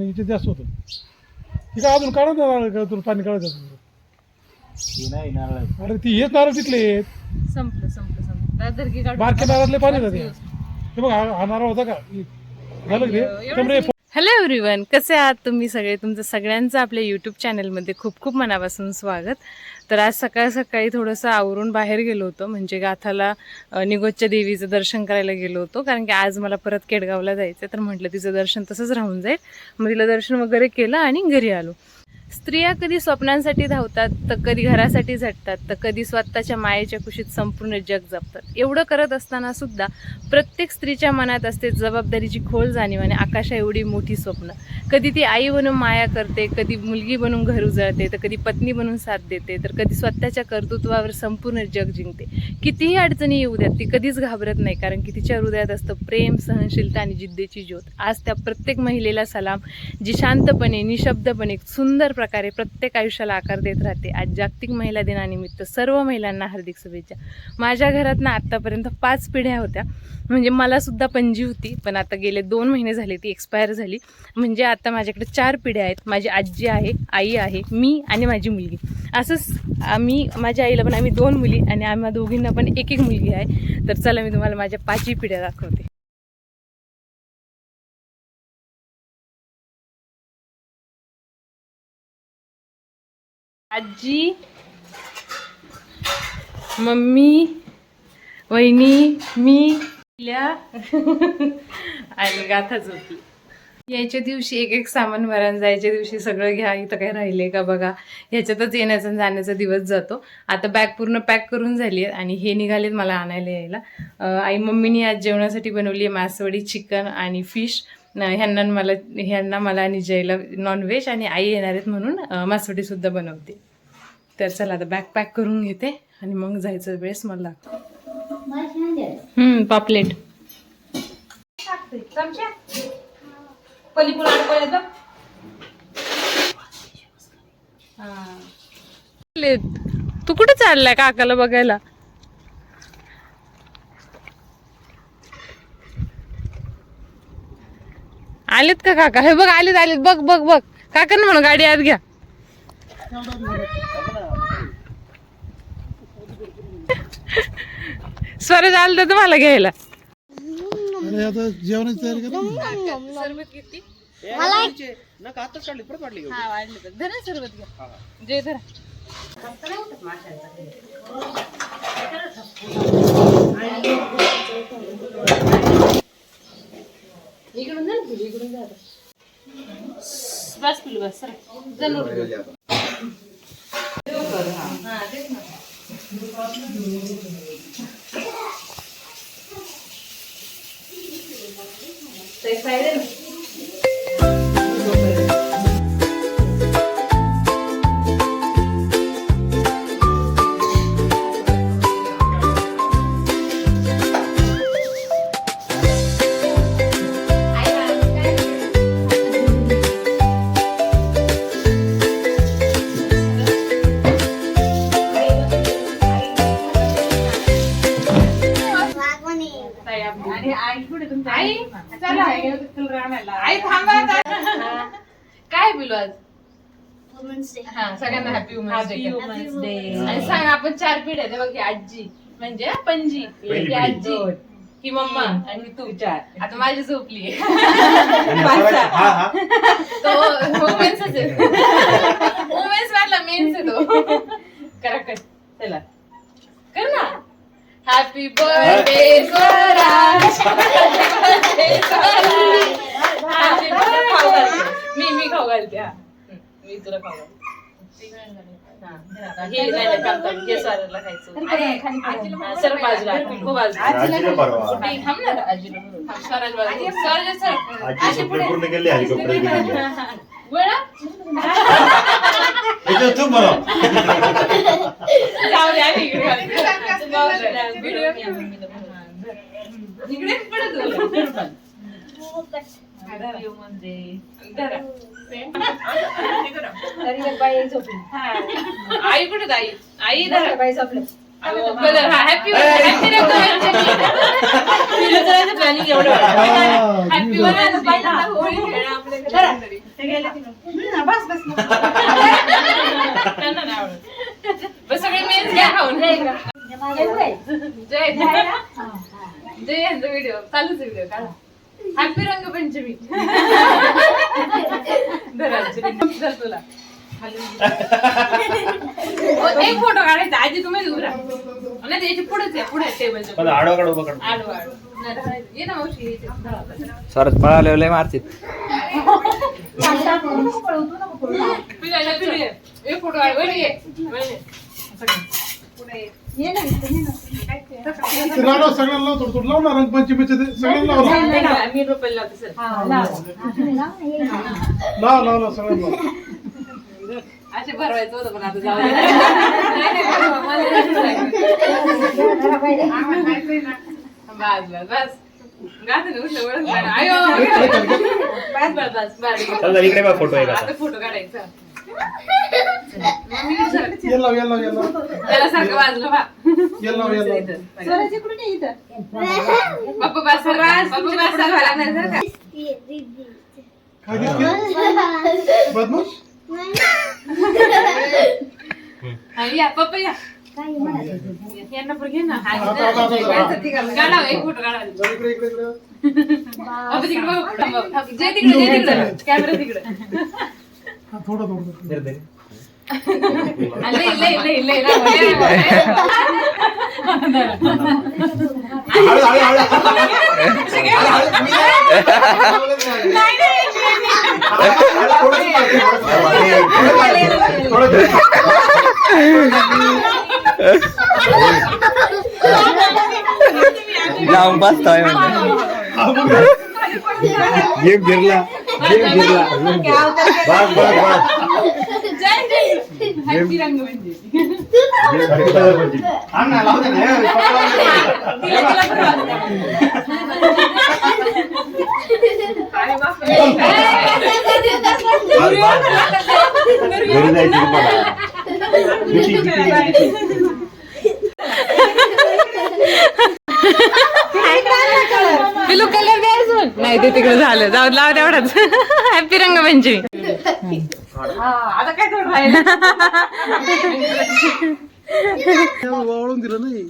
याचे जास्त होतं. ती काय अजून काढत नारळ का तुला पाणी काढायचं नाही नारळ. अरे ती हेच नारळ तिथले आहेत. संपलं संपलं संपलं. बारके नारळातले पाणी जाते. हे बघ हा नारळ होता का झालं रे त्यामुळे. हॅलो एव्हरीवन, कसे आहात तुम्ही सगळे? तुमचं सगळ्यांचं आपल्या यूट्यूब चॅनलमध्ये खूप खूप मनापासून स्वागत. तर आज सकाळ सकाळी थोडंसं आवरून बाहेर गेलो होतो, म्हणजे गाथाला निगोजच्या देवीचं दर्शन करायला गेलो होतो, कारण की आज मला परत केडगावला जायचं. तर म्हटलं तिचं दर्शन तसंच राहून जाईल. मग तिला दर्शन वगैरे केलं आणि घरी आलो. स्त्रिया कधी स्वप्नांसाठी धावतात, तर कधी घरासाठी झटतात, तर कधी स्वतःच्या मायेच्या कुशीत संपूर्ण जग जपतात. एवढं करत असताना सुद्धा प्रत्येक स्त्रीच्या मनात असते जबाबदारीची खोल जाणीव आणि आकाशा एवढी मोठी स्वप्न. कधी ती आई बनून माया करते, कधी मुलगी बनून घर उजळते, तर कधी पत्नी बनून साथ देते, तर कधी स्वतःच्या कर्तृत्वावर संपूर्ण जग जिंकते. कितीही अडचणी येऊ द्यात ती कधीच घाबरत नाही, कारण की तिच्या हृदयात असतं प्रेम, सहनशीलता आणि जिद्दीची ज्योत. आज त्या प्रत्येक महिलेला सलाम, जी शांतपणे निशब्दपणे सुंदर प्रकारे प्रत्येक आयुष्याला आकार देत राहते. आज जागतिक महिला दिनानिमित्त सर्व महिलांना हार्दिक शुभेच्छा. माझ्या घरात ना आत्तापर्यंत 5 पिढ्या होत्या, म्हणजे मला सुद्धा पणजी होती, पण आता गेले 2 महिने झाले ती एक्सपायर झाली. म्हणजे आता माझ्याकडे 4 पिढ्या आहेत. माझी आजी आहे, आई आहे, मी आणि माझी मुलगी. असंच आम्ही, माझ्या आईला पण आम्ही 2 मुली आणि आम्हा दोघींना पण एक एक मुलगी आहे. तर चला मी तुम्हाला माझ्या 5ही पिढ्या दाखवते. आजी, मम्मी, वहिनी, मी आणि गाथा झोपली. यायच्या दिवशी एक एक सामान भरायला, जायच्या दिवशी सगळं घ्या, इथं काय राहिले का बघा, ह्याच्यातच येण्याचा आणि जाण्याचा दिवस जातो. आता बॅग पूर्ण पॅक करून झाली आहे आणि हे निघालेत मला आणायला यायला. आई मम्मीने आज जेवणासाठी बनवली आहे मासवडी, चिकन आणि फिश. ह्यांना मला आणि जयला नॉनव्हेज, आणि आई येणार आहेत म्हणून मासवडीसुद्धा बनवते. तर चला आता बॅग पॅक करून घेते आणि मग जायचं वेळेस मला पापलेट. तू कुठे चाललाय काकाला बघायला? आलेत का काका? हे बघ आलेत आलेत, बघ बघ बघ. काका ना म्हणून गाडी आत घ्या. स्वराज आलं तर तुम्हाला घ्यायला. आता जेवणाची तयारी करा. सरबत किती? धरा सरबत घ्या. जय धरा. इकडून जा, इकडून जा. बस पिलू बस. काय बोलू आज? सगळ्यांना हॅपी वुमन्स डे. आणि सांग, आपण 4 पिढ्या आहेत बघ. ही आजी म्हणजे पणजी, ही आजी, ही मम्मा आणि तू 4. आता माझी झोपली तो वुमेन्सच आहे. वुमेन्स वाला मेन्स आहे तो. करा कर, चला कर ना. Happy birthday Swaraj. मी खाऊ घालते. हा, मी तुला खाऊ घालते. हे नाही हे स्वराजला खायचं. सर बाजूला, हो बाजूला थांब ना. आजीला स्वराज बाजू, स्वराज सर आजी पुढे वळा. जाऊ दे आणि इकडे पडत. आई कुठे? आई आई बाई झोपली. हॅपी प्लॅनिंग एवढं. हॅपी सगळे मेन्स घ्या खाऊन. जय जय यांचा व्हिडिओ चालूच व्हिडिओ काढा. हॅपी रंगपंचमी. धर तुला एक फोटो काढायचा. आजी तुम्ही दूर नाही त्याची पुढेच आहे. पुढे टेबलच्या आडवा काढ उभा काढ. आडवा ये ना मावशी. सरच पळाले लय मारतील. एक फोटो काढ. सगळ्यांना थोडं थोडं लाव ना रंगपंचमीचे ते सगळ्यांना लाव. मी रुपये लावते सर. लाव सगळ्यांना. असे भरवायचं होतं पण आता जाऊ बस गात उठलं ओळख. आयो बस इकडे बघ फोटो आहे. आता फोटो काढायचा. याला सारखं वाजलं बा. पप्पा बस व्हायला नाही सर का. बदमाश या पप्पा या यांना पण घे ना. काढा एक फोटो काढा. जे तिकडे कॅमेरा तिकडे. थोडं जाऊन बसतोय गेम गिरला. हॅपी रंगपंचमी. पिलू कलर द्यायचं नाही ते तिकडे झालं. जाऊ लाव तेवढाच. हॅपी रंगपंचमी. आता काय थोडं वाळून दिलं नाही.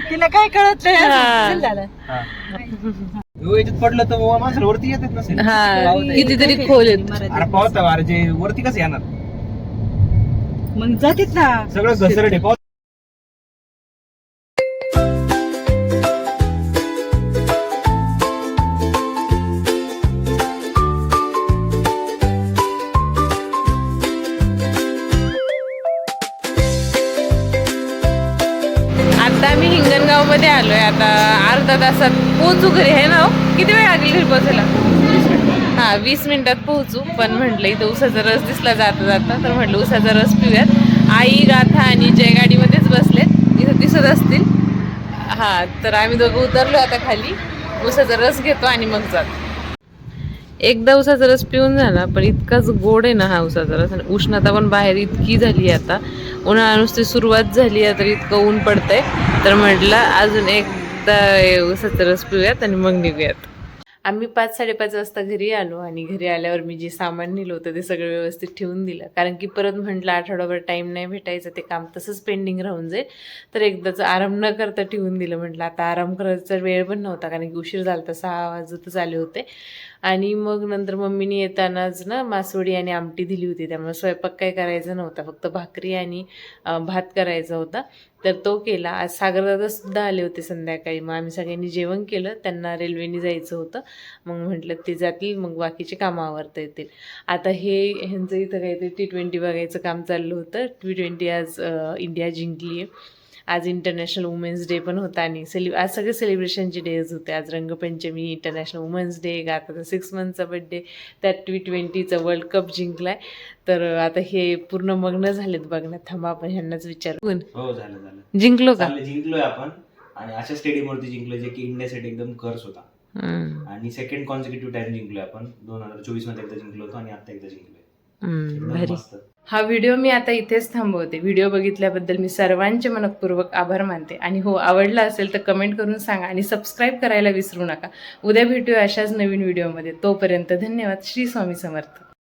तिला काय कळत नाही. याच्यात पडलं तर माणसाला वरती येतच नसेल. कितीतरी खोल आहेत. अरे पावता वार जे वरती कसं येणार. मग जातीत ना सगळं घसरट आहे. आता आम्ही हिंगणगाव मध्ये आलोय. आता अर्धा तासात पोहोचू घरी आहे ना. किती वेळ लागेल घरी पोहोचायला. 20 मिनिटात पोहोचू. पण म्हटलं इथं उसाचा रस दिसला जाता जाता तर म्हटलं उसाचा रस पिऊयात. आई गाथा आणि जय गाडीमध्येच बसलेत. इथं दिसत असतील. तर आम्ही दोघं उतरलो आता खाली. उसाचा रस घेतो आणि मग जातो. एकदा उसाचा रस पिऊन झाला पण इतकाच गोड आहे ना हा उसाचा रस. आणि उष्णता पण बाहेर इतकी झाली आता. उन्हाळा नुसती सुरुवात झाली आहे तर इतकं ऊन पडतंय. तर म्हटलं अजून एकदा उसाचा रस पिऊयात आणि मग निघूयात. आम्ही 5-5:30 वाजता घरी आलो आणि घरी आल्यावर मी जे सामान नेलं होतं ते सगळं व्यवस्थित ठेवून दिलं, कारण की परत म्हटलं आठवडाभर टाईम नाही भेटायचं, ते काम तसंच पेंडिंग राहून जाईल. तर एकदाच आराम न करता ठेवून दिलं. म्हटलं आता आराम करायचा वेळ पण नव्हता, कारण की उशीर झाला तर 6 वाजतच आले होते. आणि मग नंतर मम्मीने येतानाच ना मासवडी आणि आमटी दिली होती, त्यामुळे स्वयंपाक काही करायचा नव्हता, फक्त भाकरी आणि भात करायचा होता. तर तो केला. आज सागरदादासुद्धा आले होते संध्याकाळी. मग आम्ही सगळ्यांनी जेवण केलं. त्यांना रेल्वेने जायचं होतं. मग म्हटलं ते जातील, मग बाकीचे कामं आवरता येतील. आता ह्यांचं इथं काहीतरी T20 बघायचं काम चाललं होतं. T20 आज इंडिया जिंकली आहे. आज इंटरनॅशनल वुमेन्स डे पण होता आणि आज सगळे सेलिब्रेशनचे डेज होते. आज रंगपंचमी, इंटरनॅशनल वुमेन्स डे, आता 6 मंथचा बड्डे, त्यात T20चा वर्ल्ड कप जिंकलाय. तर आता हे पूर्ण मग्न झालेत बघण्यात. थांबा आपण ह्यांनाच विचारू. हो झालं जिंकलो का? जिंकलोय आपण. आणि अशा स्टेडियम वरती जिंकलोय जे की इंडियासाठी एकदम कर्स होता. आणि सेकंड कॉन्सिक्युटिव्ह टाइम जिंकलोय आपण. 2024 मध्ये एकदा जिंकलो होतो आणि आता एकदा जिंकलोय. भारी. हा व्हिडिओ मी आता इथेच थांबवते. व्हिडिओ बघितल्याबद्दल मी सर्वांचे मनपूर्वक आभार मानते. आणि हो, आवडला असेल तर कमेंट करून सांगा आणि सबस्क्राईब करायला विसरू नका. उद्या भेटूया अशाच नवीन व्हिडिओमध्ये. तोपर्यंत धन्यवाद. श्री स्वामी समर्थ.